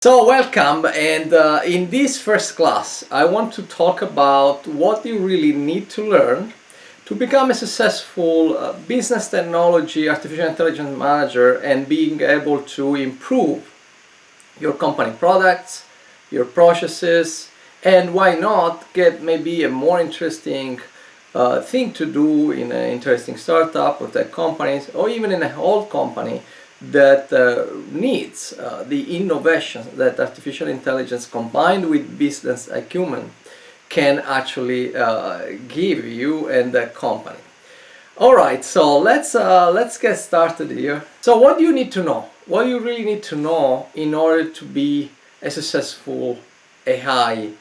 So welcome, and in this first class I want to talk about what you really need to learn to become a successful business technology artificial intelligence manager and being able to improve your company products, your processes, and why not get maybe a more interesting thing to do in an interesting startup or tech companies or even in a old company that needs the innovations that artificial intelligence combined with business acumen can actually give you and the company. All right, so let's get started here. So what do you need to know? What you really need to know in order to be a successful AI,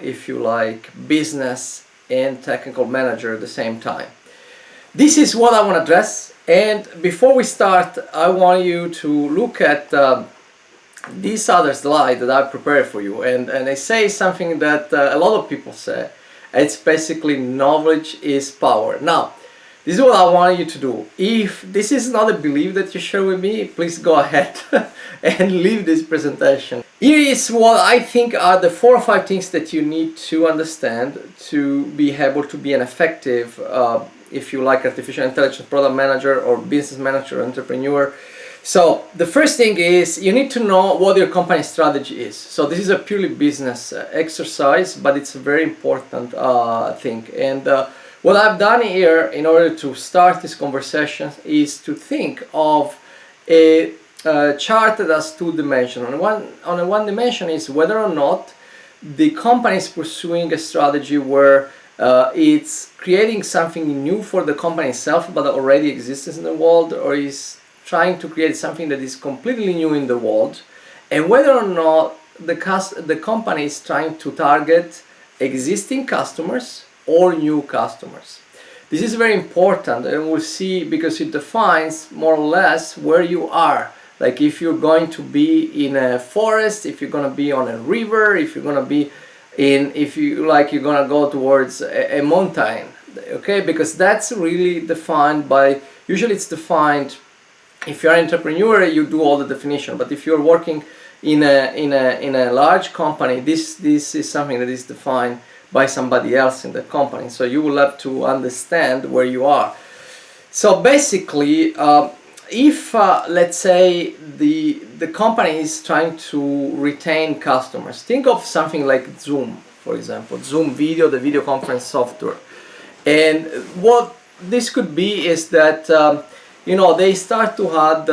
if you like, business and technical manager at the same time. This is what I want to address, and before we start I want you to look at this other slide that I prepared for you, and I say something that a lot of people say. It's basically knowledge is power. Now, this is what I want you to do. If this is not a belief that you share with me, please go ahead and leave this presentation. Here is what I think are the 4 or 5 things that you need to understand to be able to be an effective, if you like, artificial intelligence product manager or business manager or entrepreneur. So the first thing is you need to know what your company strategy is. So this is a purely business exercise, but it's a very important thing. And what I've done here in order to start this conversation is to think of a chart that has 2 dimensions. On one dimension is whether or not the company is pursuing a strategy where it's creating something new for the company itself but already exists in the world, or is trying to create something that is completely new in the world, and whether or not the company is trying to target existing customers or new customers. This is very important, and we'll see, because it defines more or less where you are. Like if you're going to be in a forest, if you're going to be on a river, if you're going to be if you like, you're gonna go towards a mountain, okay? Because that's really defined by, usually it's defined, if you're an entrepreneur you do all the definition, but if you're working in a large company, this is something that is defined by somebody else in the company, so you will have to understand where you are. So basically, if let's say the company is trying to retain customers, think of something like Zoom, for example, Zoom Video, the video conference software. And what this could be is that they start to add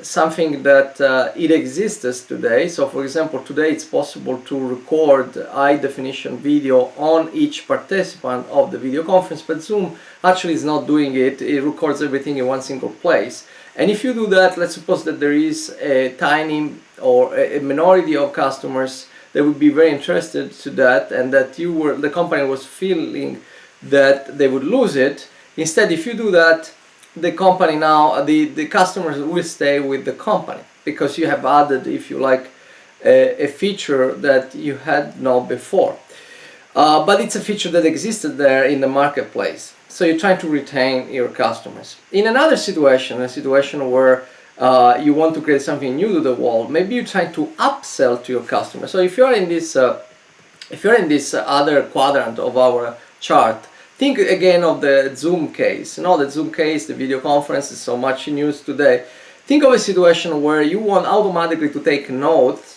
something that it exists today. So for example, today it's possible to record high definition video on each participant of the video conference, but Zoom actually is not doing it. It records everything in one single place. And if you do that, let's suppose that there is a tiny or a minority of customers that would be very interested to that, and that the company was feeling that they would lose it. Instead, if you do that, the company now, the customers will stay with the company because you have added, if you like, a feature that you had not before. But it's a feature that existed there in the marketplace. So you're trying to retain your customers. In another situation, a situation where you want to create something new to the world, maybe you're trying to upsell to your customers. So if you're in this other quadrant of our chart, think again of the Zoom case. The Zoom case, the video conference is so much in use today. Think of a situation where you want automatically to take notes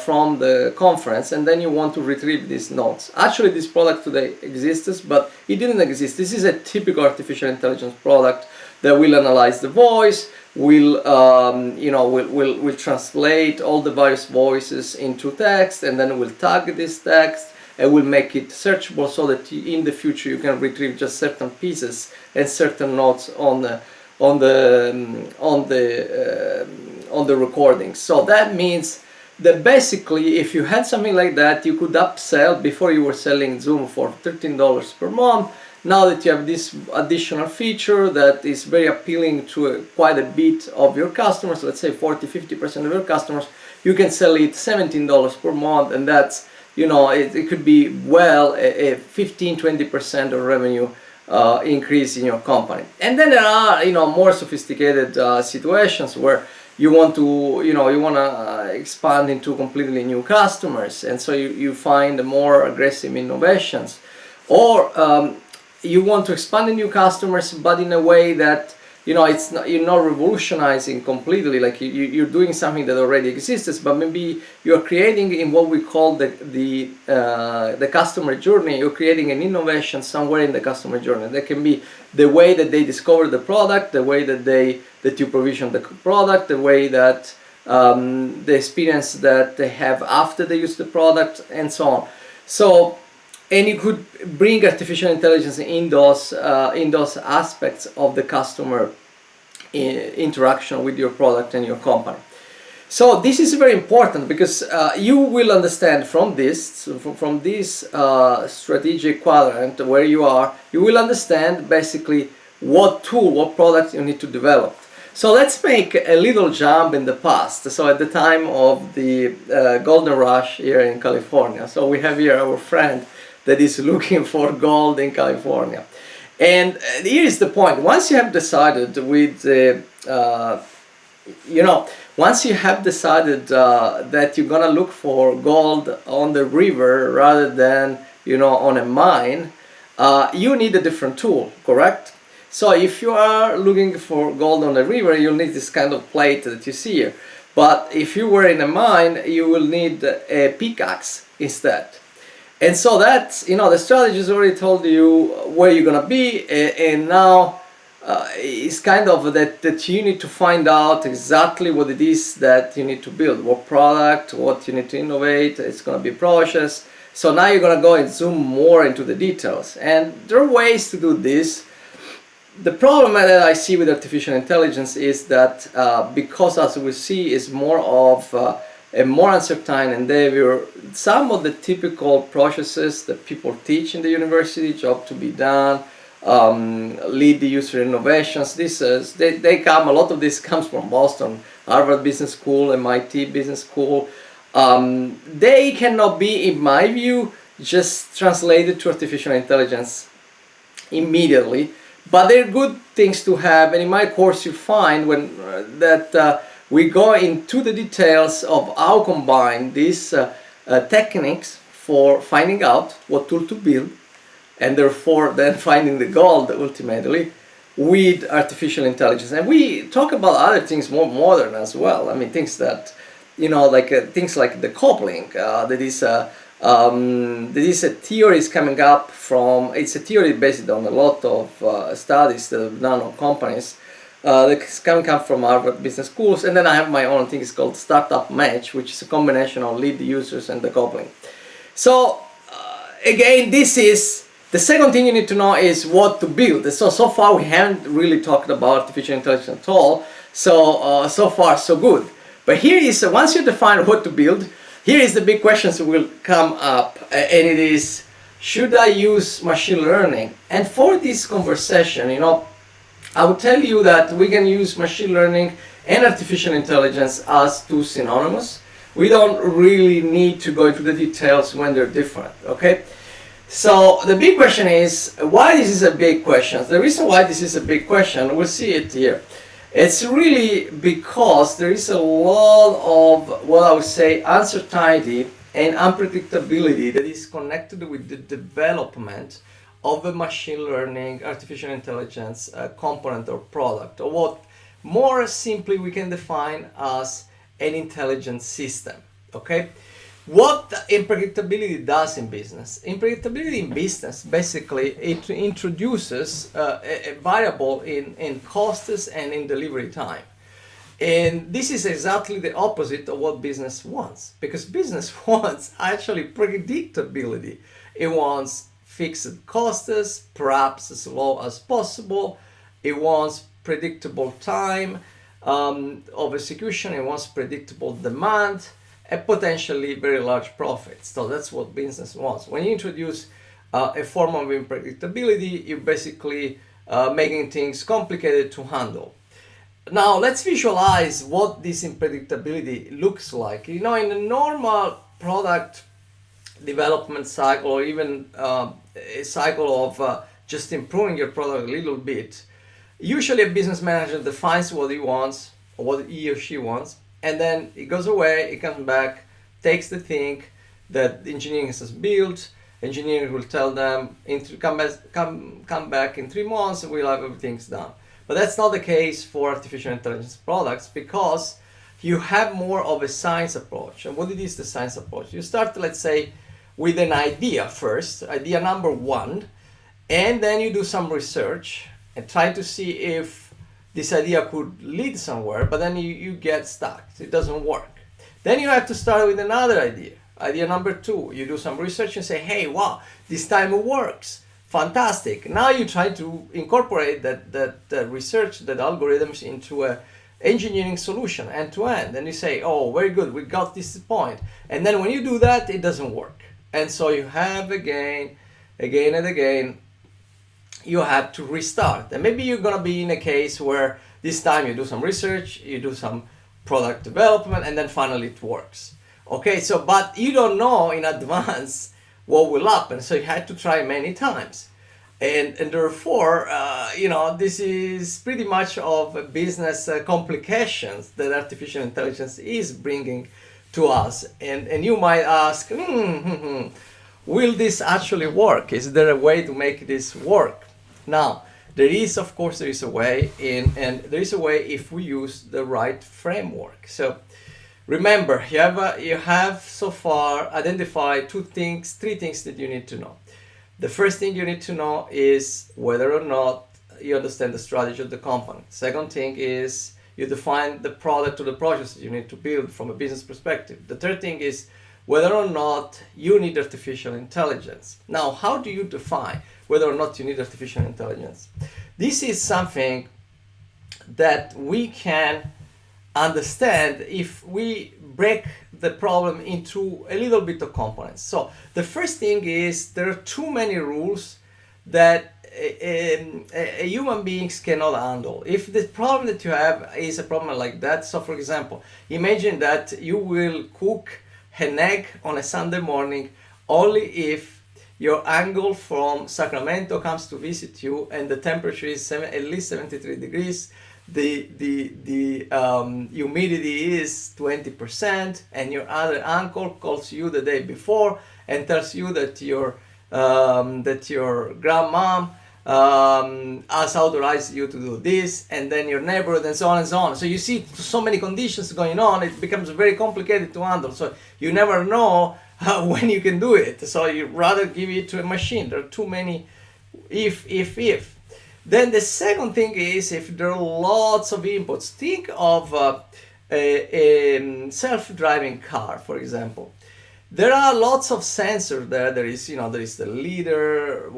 from the conference, and then you want to retrieve these notes. Actually, this product today exists, but it didn't exist. This is a typical artificial intelligence product that will analyze the voice, will translate all the various voices into text, and then will tag this text and will make it searchable so that in the future you can retrieve just certain pieces and certain notes on the recording. So that means that basically, if you had something like that, you could upsell. Before you were selling Zoom for $13 per month. Now that you have this additional feature that is very appealing to quite a bit of your customers, let's say 40-50% of your customers, you can sell it $17 per month, and that's, it could be well a 15-20% of revenue increase in your company. And then there are more sophisticated situations where you want to, you want to expand into completely new customers, and so you find more aggressive innovations, or you want to expand in new customers, but in a way that it's not, you're not revolutionizing completely, like you're doing something that already exists, but maybe you're creating in what we call the customer journey. You're creating an innovation somewhere in the customer journey. That can be the way that they discover the product, the way that you provision the product, the way that the experience that they have after they use the product, and so on. So, and you could bring artificial intelligence in those aspects of the customer interaction with your product and your company. So this is very important, because you will understand from this strategic quadrant where you are. You will understand basically what tool, what product you need to develop. So let's make a little jump in the past. So at the time of the golden rush here in California, so we have here our friend that is looking for gold in California. And here is the point. Once you have decided once you have decided that you're gonna look for gold on the river rather than, on a mine, you need a different tool, correct? So if you are looking for gold on the river, you'll need this kind of plate that you see here. But if you were in a mine, you will need a pickaxe instead. And so that's, the strategist already told you where you're gonna be, and now it's kind of that you need to find out exactly what it is that you need to build, what product, what you need to innovate. It's gonna be a process. So now you're gonna go and zoom more into the details, and there are ways to do this. The problem that I see with artificial intelligence is that because, as we see, is more of a more uncertain endeavor, some of the typical processes that people teach in the university, job to be done, lead the user innovations, they come, a lot of this comes from Boston, Harvard Business School, MIT Business School. They cannot be, in my view, just translated to artificial intelligence immediately, but they're good things to have. And in my course you find that we go into the details of how combine these techniques for finding out what tool to build, and therefore then finding the gold ultimately with artificial intelligence. And we talk about other things more modern as well. I mean, things that, things like the coupling. That is a theory is coming up from, it's a theory based on a lot of studies that have done on companies. That can come from Harvard Business Schools, and then I have my own thing. It's called Startup Match, which is a combination of lead users and the coupling. So again, this is the second thing you need to know is what to build. So far we haven't really talked about artificial intelligence at all. So far so good. But here is, once you define what to build, here is the big questions that will come up, and it is, should I use machine learning? And for this conversation, I would tell you that we can use machine learning and artificial intelligence as two synonymous. We don't really need to go into the details when they're different, okay? So the big question is, why this is a big question? The reason why this is a big question, we'll see it here. It's really because there is a lot of what I would say uncertainty and unpredictability that is connected with the development of a machine learning, artificial intelligence component or product, or what more simply we can define as an intelligent system, okay? What unpredictability does in business? Unpredictability in business, basically, it introduces a variable in costs and in delivery time. And this is exactly the opposite of what business wants, because business wants actually predictability. It wants fixed costs, perhaps as low as possible. It wants predictable time of execution. It wants predictable demand and potentially very large profits. So that's what business wants. When you introduce a form of unpredictability, you're basically making things complicated to handle. Now let's visualize what this unpredictability looks like. In a normal product development cycle, or even a cycle of just improving your product a little bit, usually a business manager defines what he wants, what he or she wants, and then it goes away, it comes back, takes the thing that engineering has built. Engineering will tell them come back in 3 months and we'll have everything's done. But that's not the case for artificial intelligence products, because you have more of a science approach. And what it is, the science approach? You start, let's say, with an idea first, idea number one, and then you do some research and try to see if this idea could lead somewhere, but then you get stuck. It doesn't work. Then you have to start with another idea. Idea number two, you do some research and say, hey, wow, this time it works. Fantastic. Now you try to incorporate that research, that algorithms into a engineering solution end to end. And you say, oh, very good, we got this point. And then when you do that, it doesn't work. And so you have again and again, you have to restart. And maybe you're gonna be in a case where this time you do some research, you do some product development, and then finally it works. Okay, so, but you don't know in advance what will happen, so you had to try many times. And therefore, this is pretty much of business complications that artificial intelligence is bringing to us. And you might ask, will this actually work? Is there a way to make this work? Now, there is a way, and there is a way if we use the right framework. So remember, you have so far identified three things that you need to know. The first thing you need to know is whether or not you understand the strategy of the company. Second thing is you define the product or the projects that you need to build from a business perspective. The third thing is whether or not you need artificial intelligence. Now, how do you define whether or not you need artificial intelligence? This is something that we can understand if we break the problem into a little bit of components. So the first thing is there are too many rules that human beings cannot handle. If the problem that you have is a problem like that, so for example, imagine that you will cook an egg on a Sunday morning only if your uncle from Sacramento comes to visit you and the temperature is at least 73 degrees, the humidity is 20%, and your other uncle calls you the day before and tells you that your grandmom has authorized you to do this, and then your neighborhood, and so on and so on. So you see so many conditions going on, it becomes very complicated to handle. So you never know when you can do it. So you rather give it to a machine. There are too many if. Then the second thing is if there are lots of inputs. Think of a self-driving car, for example. There are lots of sensors there. There is the leader,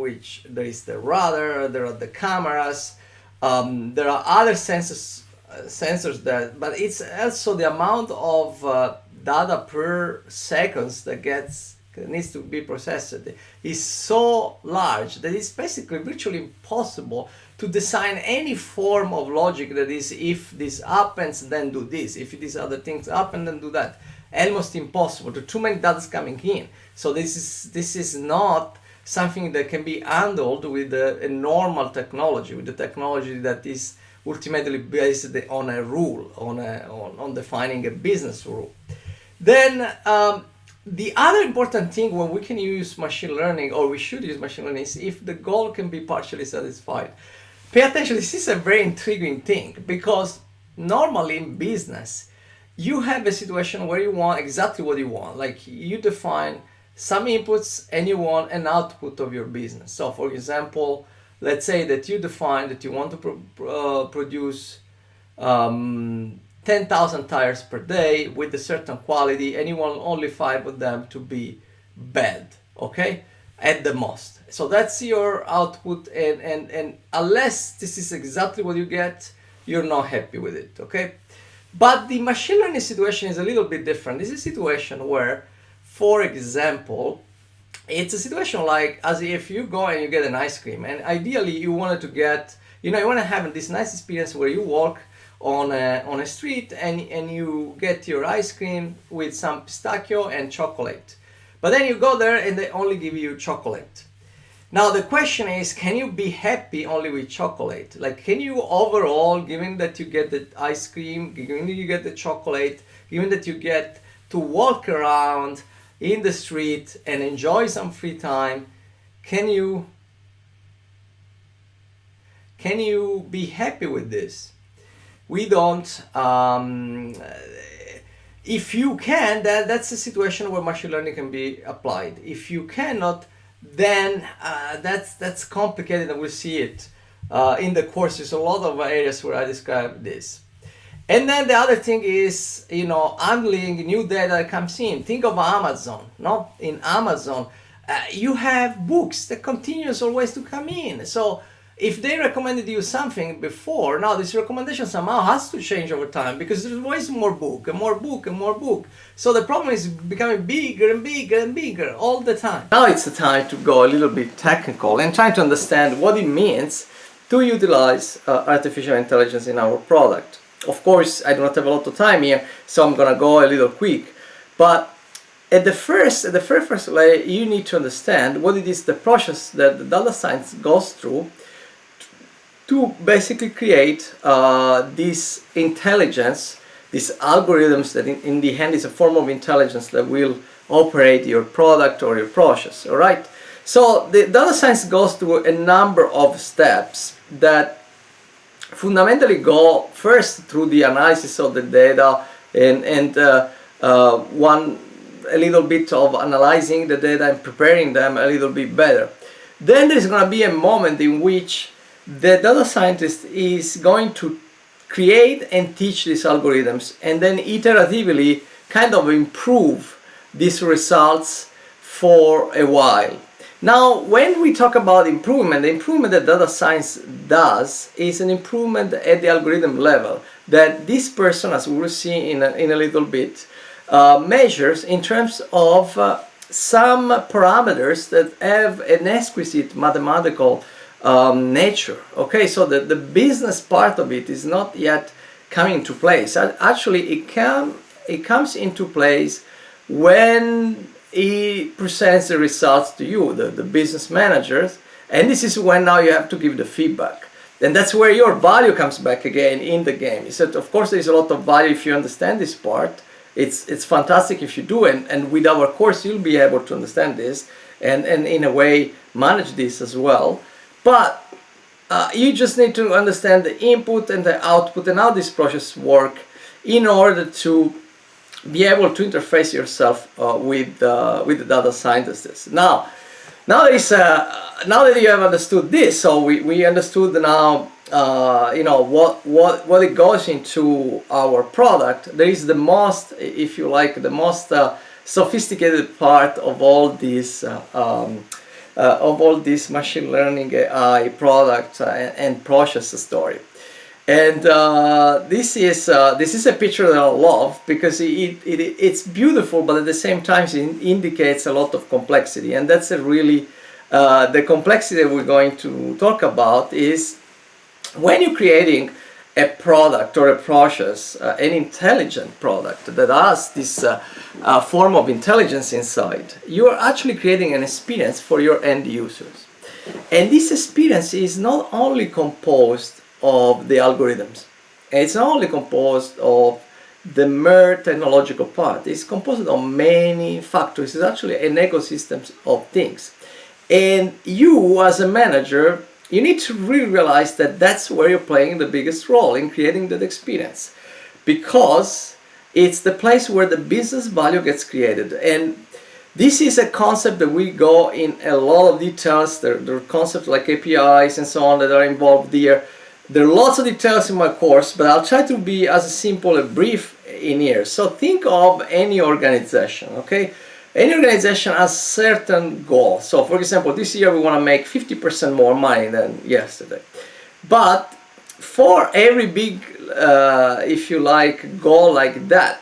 there is the radar, there are the cameras, there are other sensors there, but it's also the amount of data per seconds that needs to be processed is so large that it's basically virtually impossible to design any form of logic that is, if this happens, then do this, if these other things happen, then do that. Almost impossible. There are too many data coming in. So this is not something that can be handled with a normal technology, with the technology that is ultimately based on a rule, on defining a business rule. Then the other important thing when we can use machine learning, or we should use machine learning, is if the goal can be partially satisfied. Pay attention, this is a very intriguing thing, because normally in business, you have a situation where you want exactly what you want. Like you define some inputs and you want an output of your business. So for example, let's say that you define that you want to produce 10,000 tires per day with a certain quality, and you want only 5 of them to be bad, okay, at the most. So that's your output, and unless this is exactly what you get, you're not happy with it, okay? But the machine learning situation is a little bit different. This is a situation where, for example, it's a situation like as if you go and you get an ice cream, and ideally you wanted to get, you want to have this nice experience where you walk on a street and you get your ice cream with some pistachio and chocolate. But then you go there and they only give you chocolate. Now the question is, can you be happy only with chocolate? Like, can you overall, given that you get the ice cream, given that you get the chocolate, given that you get to walk around in the street and enjoy some free time, can you be happy with this? We don't. If you can, that's a situation where machine learning can be applied. If you cannot, then that's complicated, and we'll see it in the course. There's a lot of areas where I describe this. And then the other thing is, handling new data that comes in. Think of Amazon, no? In Amazon, you have books that continues always to come in. So if they recommended you something before, now this recommendation somehow has to change over time because there's always more book and more book and more book. So the problem is becoming bigger and bigger and bigger all the time. Now it's the time to go a little bit technical and try to understand what it means to utilize artificial intelligence in our product. Of course, I do not have a lot of time here, so I'm gonna go a little quick. But at the very first layer, you need to understand what it is the process that the data science goes through to basically create this intelligence, these algorithms that in the end is a form of intelligence that will operate your product or your process, all right? So the data science goes through a number of steps that fundamentally go first through the analysis of the data and a little bit of analyzing the data and preparing them a little bit better. Then there's going to be a moment in which the data scientist is going to create and teach these algorithms and then iteratively kind of improve these results for a while. Now, when we talk about improvement, the improvement that data science does is an improvement at the algorithm level that this person, as we will see in a little bit, measures in terms of some parameters that have an exquisite mathematical nature. Okay, so the business part of it is not yet coming into place. Actually, it comes into place when he presents the results to you, the business managers, and this is when now you have to give the feedback. And that's where your value comes back again in the game. He said, of course, there's a lot of value if you understand this part. It's fantastic if you do, and with our course, you'll be able to understand this and in a way manage this as well. But you just need to understand the input and the output and how this process work in order to be able to interface yourself with the data scientists. Now that you have understood this, so we understood now what it goes into our product. There is the most, if you like, the most sophisticated part of all these machine learning AI product and process story. And this is a picture that I love because it's beautiful, but at the same time it indicates a lot of complexity. And that's a really the complexity that we're going to talk about is when you're creating a product or a process, an intelligent product that has this form of intelligence inside, you are actually creating an experience for your end users. And this experience is not only composed of the algorithms, it's not only composed of the mere technological part, it's composed of many factors. It's actually an ecosystem of things. And you as a manager, you need to really realize that that's where you're playing the biggest role in creating that experience, because it's the place where the business value gets created. And this is a concept that we go in a lot of details. There are concepts like APIs and so on that are involved here. There are lots of details in my course, but I'll try to be as simple and brief in here. So think of any organization, okay? Any organization has certain goals. So for example, this year we want to make 50% more money than yesterday. But for every big, if you like, goal like that,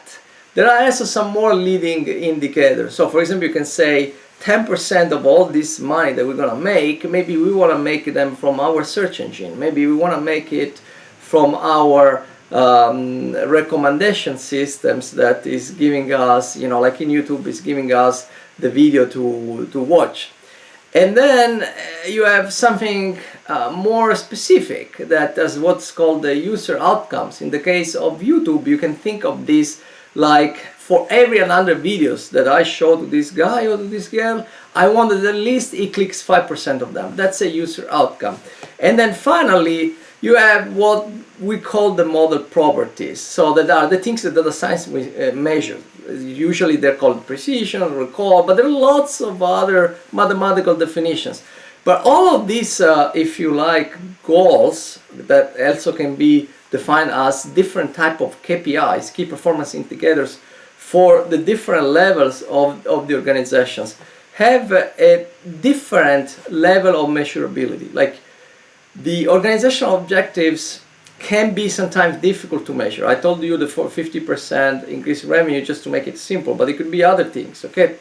there are also some more leading indicators. So for example, you can say 10% of all this money that we're going to make, maybe we want to make them from our search engine. Maybe we want to make it from our recommendation systems that is giving us, like in YouTube, is giving us the video to watch. And then you have something more specific that is what's called the user outcomes. In the case of YouTube, you can think of this like for every 100 videos that I show to this guy or to this girl, I want that at least he clicks 5% of them. That's a user outcome. And then finally, you have what we call the model properties. So that are the things that data science measures. Usually they're called precision, recall, but there are lots of other mathematical definitions. But all of these, if you like, goals that also can be defined as different type of KPIs, key performance indicators, for the different levels of the organizations, have a different level of measurability. Like the organizational objectives can be sometimes difficult to measure. I told you the 50% increase in revenue just to make it simple, but it could be other things, okay?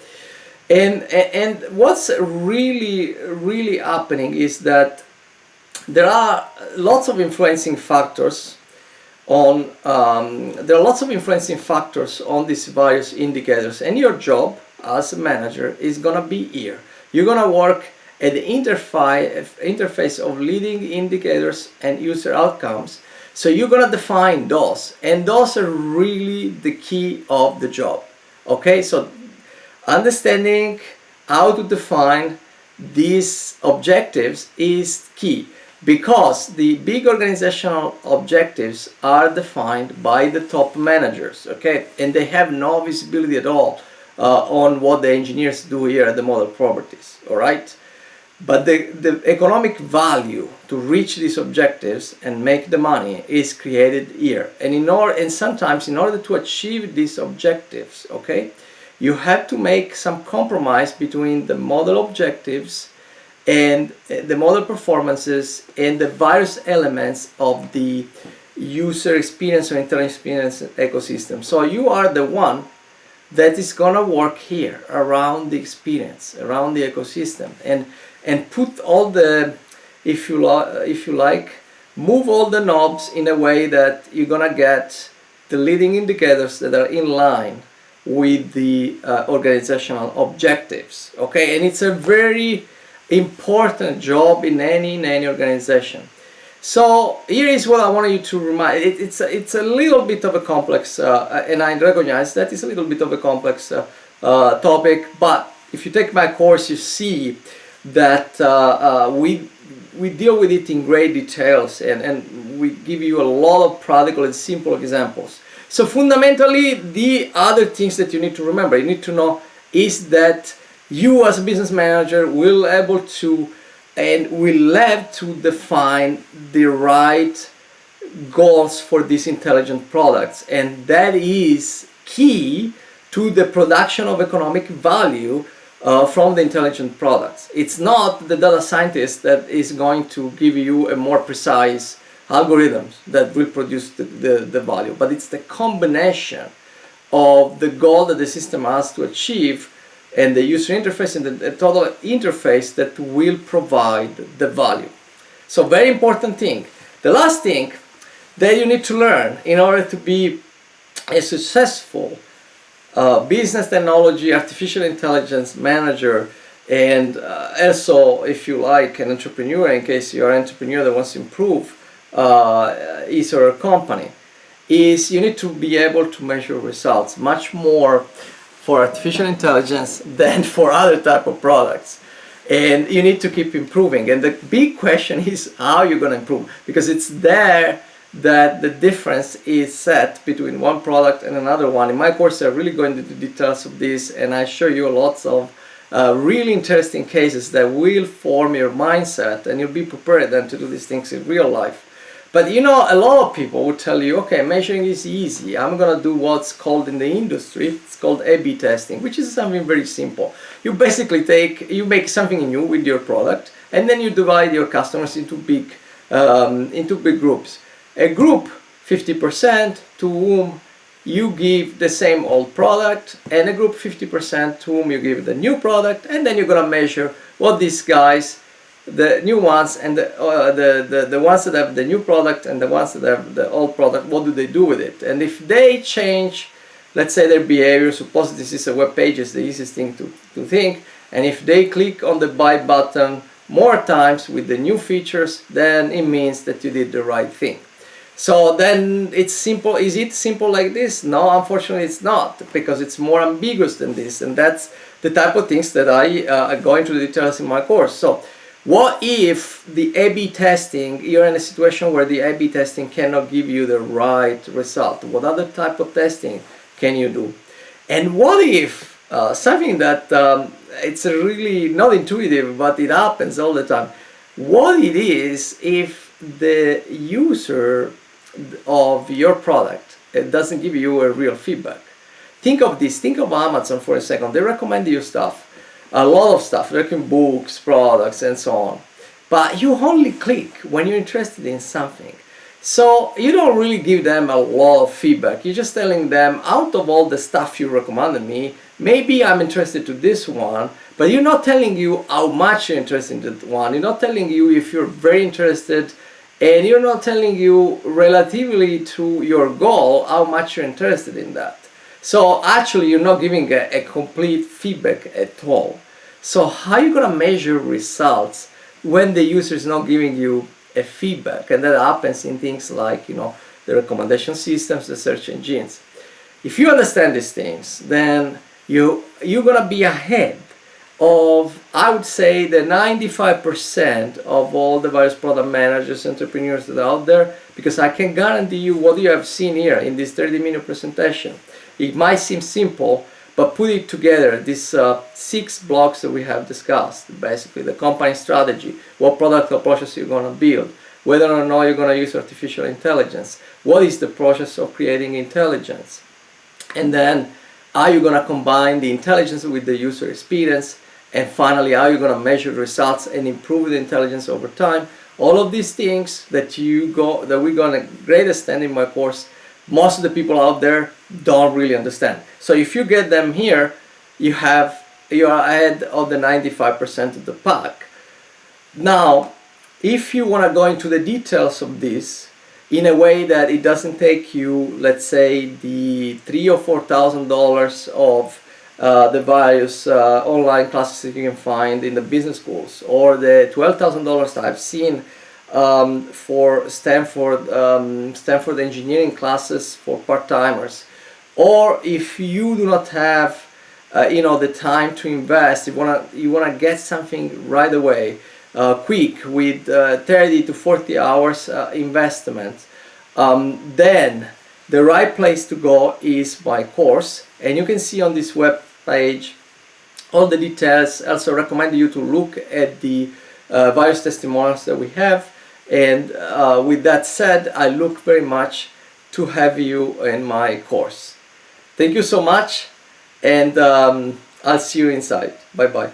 And what's really happening is that there are lots of influencing factors on these various indicators, and your job as a manager is gonna be here. You're gonna work at the interface of leading indicators and user outcomes. So you're gonna define those, and those are really the key of the job. Okay, so understanding how to define these objectives is key, because the big organizational objectives are defined by the top managers, okay, and they have no visibility at all on what the engineers do here at the model properties, all right? But the economic value to reach these objectives and make the money is created here. And sometimes in order to achieve these objectives, okay, you have to make some compromise between the model objectives and the model performances and the various elements of the user experience or intelligent experience ecosystem. So you are the one that is gonna work here around the experience, around the ecosystem, and put all the, if you like, move all the knobs in a way that you're gonna get the leading indicators that are in line with the organizational objectives. Okay, and it's a very important job in any organization. So here is what I want you to remind. It's a little bit of a complex, and I recognize that it's a little bit of a complex topic. But if you take my course, you see that we deal with it in great details, and we give you a lot of practical and simple examples. So fundamentally, the other things that you need to remember, you need to know, is that you as a business manager will able to and will have to define the right goals for these intelligent products, and that is key to the production of economic value from the intelligent products. It's not the data scientist that is going to give you a more precise algorithms that will produce the value, but it's the combination of the goal that the system has to achieve and the user interface and the total interface that will provide the value. So very important thing. The last thing that you need to learn in order to be a successful business technology, artificial intelligence manager, and also, if you like, an entrepreneur, in case you're an entrepreneur that wants to improve his or her company, is you need to be able to measure results much more for artificial intelligence than for other type of products. And you need to keep improving. And the big question is how you're going to improve, because it's there that the difference is set between one product and another one. In my course, I really go into the details of this, and I show you lots of really interesting cases that will form your mindset, and you'll be prepared then to do these things in real life. But you know, a lot of people will tell you, okay, measuring is easy. I'm gonna do what's called in the industry, it's called A/B testing, which is something very simple. You basically make something new with your product, and then you divide your customers into big groups. A group, 50%, to whom you give the same old product, and a group 50% to whom you give the new product, and then you're gonna measure what these guys, the new ones and the ones that have the new product and the ones that have the old product, what do they do with it? And if they change, let's say, their behavior, suppose this is a web page, is the easiest thing to think, And if they click on the buy button more times with the new features, then it means that you did the right thing. So then it's simple. Is it simple like this? No, unfortunately it's not, because it's more ambiguous than this, and that's the type of things that I go into the details in my course. So what if the A/B testing, you're in a situation where the A/B testing cannot give you the right result? What other type of testing can you do? And what if something that it's really not intuitive, but it happens all the time. What it is if the user of your product doesn't give you a real feedback? Think of this. Think of Amazon for a second. They recommend you stuff, a lot of stuff, like books, products, and so on. But you only click when you're interested in something. So you don't really give them a lot of feedback. You're just telling them, out of all the stuff you recommended me, maybe I'm interested to this one, but you're not telling you how much you're interested in that one. You're not telling you if you're very interested, and you're not telling you relatively to your goal how much you're interested in that. So actually you're not giving a complete feedback at all. So how are you gonna measure results when the user is not giving you a feedback? And that happens in things like, the recommendation systems, the search engines. If you understand these things, then you're gonna be ahead of, I would say, the 95% of all the various product managers, entrepreneurs that are out there, because I can guarantee you what you have seen here in this 30-minute presentation. It might seem simple, but put it together, these 6 blocks that we have discussed, basically the company strategy, what product or process you're going to build, whether or not you're going to use artificial intelligence, what is the process of creating intelligence, and then how you're going to combine the intelligence with the user experience, and finally how you're going to measure results and improve the intelligence over time. All of these things that we're going to great extent in my course, most of the people out there don't really understand. So if you get them here, you are ahead of the 95% of the pack. Now, if you want to go into the details of this in a way that it doesn't take you, let's say, the $3,000 or $4,000 of the various online classes that you can find in the business schools, or the $12,000 that I've seen for Stanford engineering classes for part-timers, or if you do not have the time to invest, you wanna get something right away, quick, with 30 to 40 hours investment, then the right place to go is my course. And you can see on this web page all the details. I also recommend you to look at the various testimonials that we have. And with that said, I look very much to have you in my course. Thank you so much, and I'll see you inside. Bye bye.